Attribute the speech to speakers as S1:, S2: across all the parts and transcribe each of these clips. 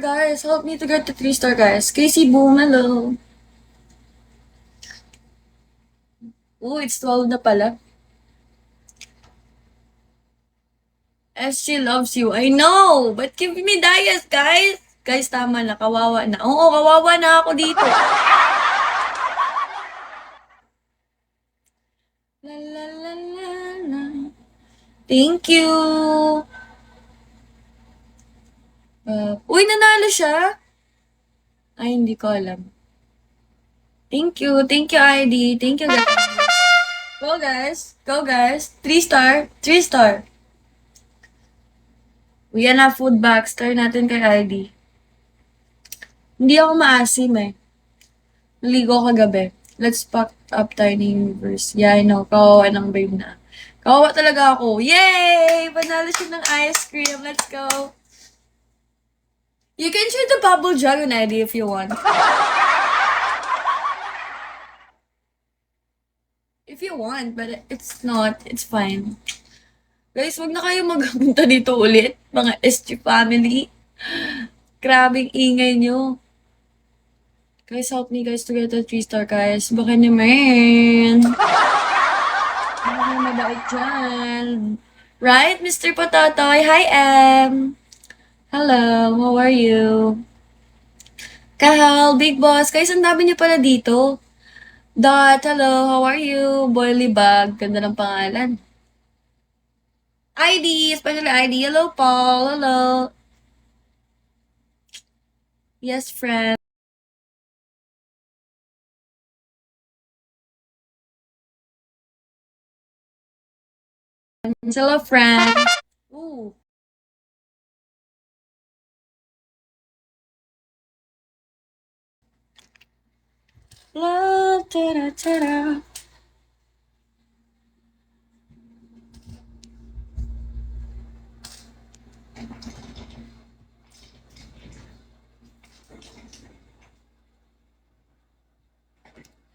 S1: guys. Help me to get to 3-star, guys. Casey Boom, hello. Oh, it's 12 na pala. SG loves you. I know! But give me dias, guys! Guys, tama na. Kawawa na. Oo, kawawa na ako dito. La la la la la. Thank you! Uy, nanalo siya? Ay, hindi ko alam. Thank you. Thank you, ID. Thank you, guys. Go, guys. Go, guys. 3-star. 3-star. Yan na, food box. Try natin kay ID. Hindi ako maasim eh. Naligo kagabi. Let's pack up Tiny Universe. Yeah, I know. Kawawa ng babe na. Kawawa talaga ako. Yay! Panalo siya ng ice cream. Let's go. You can shoot the bubble dragon ID if you want. If you want, but it's not. It's fine. Guys, wag na kayo magpunta dito ulit. Mga SG family. Grabing ingay nyo. Guys, help me guys to get a 3-star, guys. Baka naman. Baka mabait dyan. Right, Mr. Potatoy? Hi, Em. Hello, how are you? Kahal, Big Boss. Guys, ang dami niyo pala dito. Dot, hello, how are you? Boily Bag. Ganda ng pangalan. ID, especially ID. Hello, Paul. Hello. Yes, friend. Hello, friend. Ooh. La, tara, tara.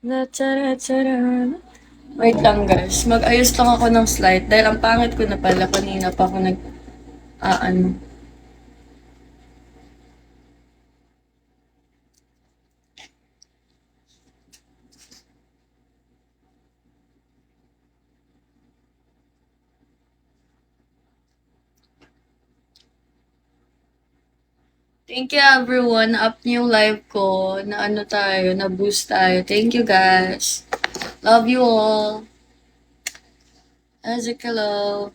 S1: La, tara, tara. Wait lang guys, mag-ayos lang ako ng slide dahil ang pangit ko na pala kanina pa ako ano. Thank you everyone, up new live ko, na ano tayo, na boost tayo. Thank you guys. Love you all. Ezek, hello.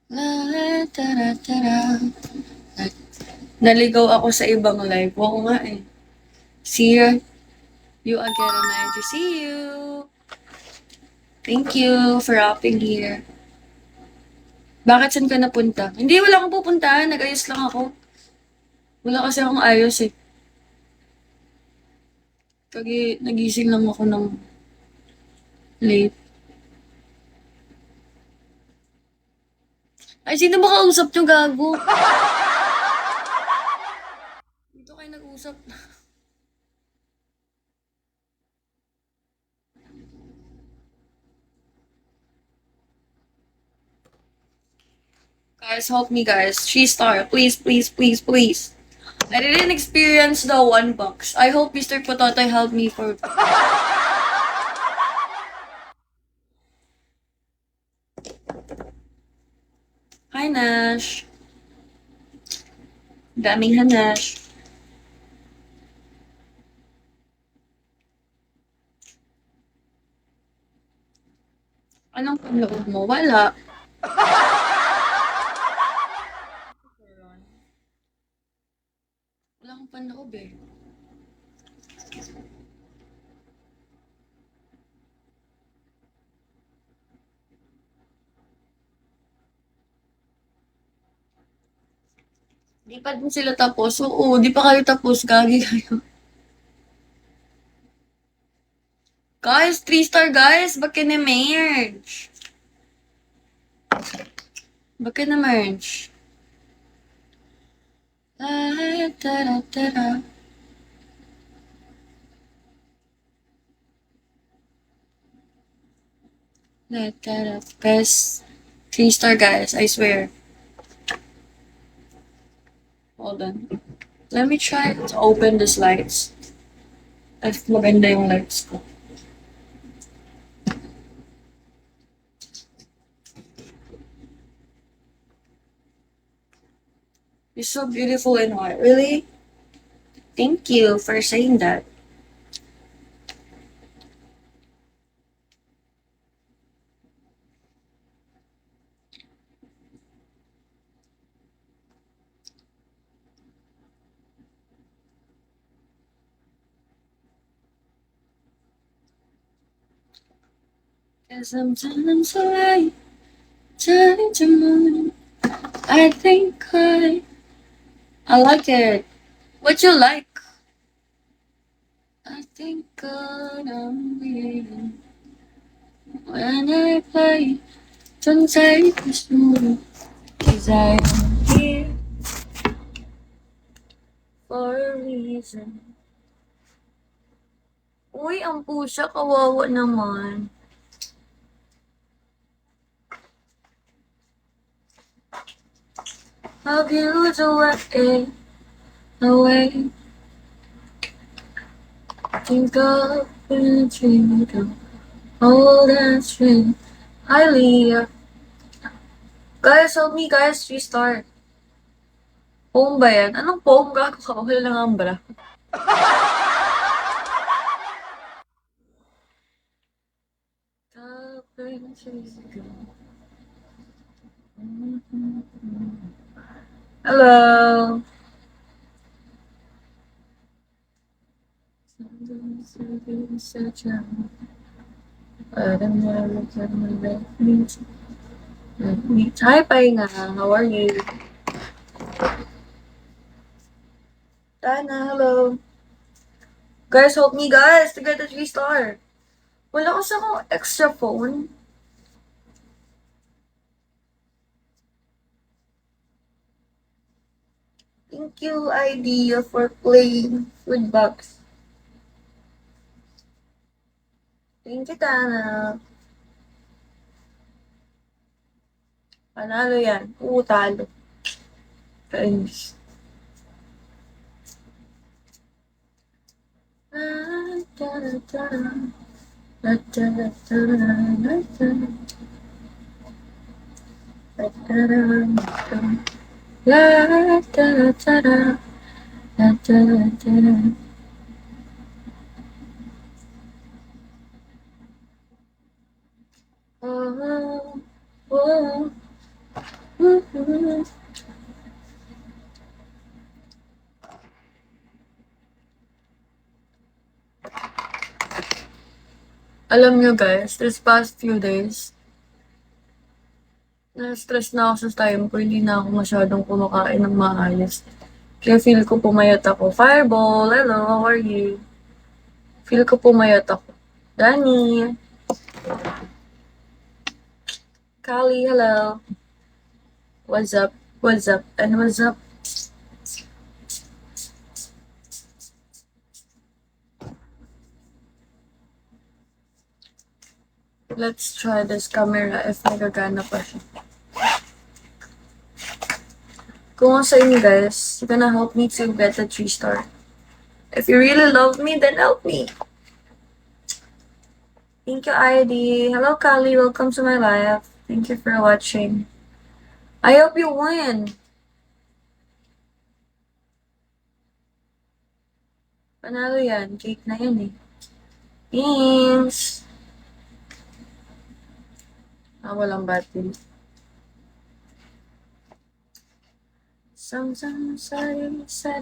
S1: La, tara, tara. Naligaw ako sa ibang live. Oo nga eh. See you again on IG. See you. Thank you for hopping here. Bakit saan ka napunta? Hindi, wala akong pupuntahan. Nag-ayos lang ako. Wala kasi akong ayos eh. Nagising lang ako ng late. Ay, sino ba kausap nyo, gago? Dito kayo nag-usap. Guys, help me, guys. 3-star. Please, please, please, please. I didn't experience the 1 box. I hope Mr. Pototoy helped me for... Hi, Nash. Daming Hanash. Anong panloob mo? Wala. Wala akong panloob eh. Di pa din sila tapos. Oo, di pa kayo tapos. Gagi kayo. Guys, 3-star guys. Bakit na-merge? Bakit na-merge? Ah, tara, tara. Tara. Guys, 3-star guys. I swear. Hold on. Let me try to open these lights. If maganda yung lights ko. You're so beautiful in white. Really? Thank you for saying that. Cause sometimes I turn to moon. I think I like it. What you like? I think I'm waiting. When I play, don't take this move. Cause I am here for a reason. Uy, ang pusa, kawawa naman. How you do it away? Think of a dream to hold that string. Hi, Leah. Guys, help me guys, restart. Poem ba yan? Anong poem? Gago ka, wala lang ang bra. Hello. Hi, Painga. How are you? Dana, hello. Guys, help me guys to get a 3-star. Wala kasi akong extra phone. Thank you, idea, for playing food box. Thank you, Tana. Panalo yan. Talo. Kainis. Oh, oh, oh. Alam nyo guys, this past few days, na-stress na ako sa time ko, hindi na ako masyadong kumakain ng maayos. Kaya feel ko pumayat ako. Fireball, hello, how are you? Feel ko pumayat ako. Danny. Kali, hello. What's up? What's up? And what's up? Let's try this camera if nagagana pa siya. Kung sa inyo guys, you're gonna help me to get a 3-star. If you really love me, then help me. Thank you, ID. Hello, Kali. Welcome to my live. Thank you for watching. I hope you win. Panalo yan. Cake na yan eh. Thanks. Walang battery. Sometimes I sad.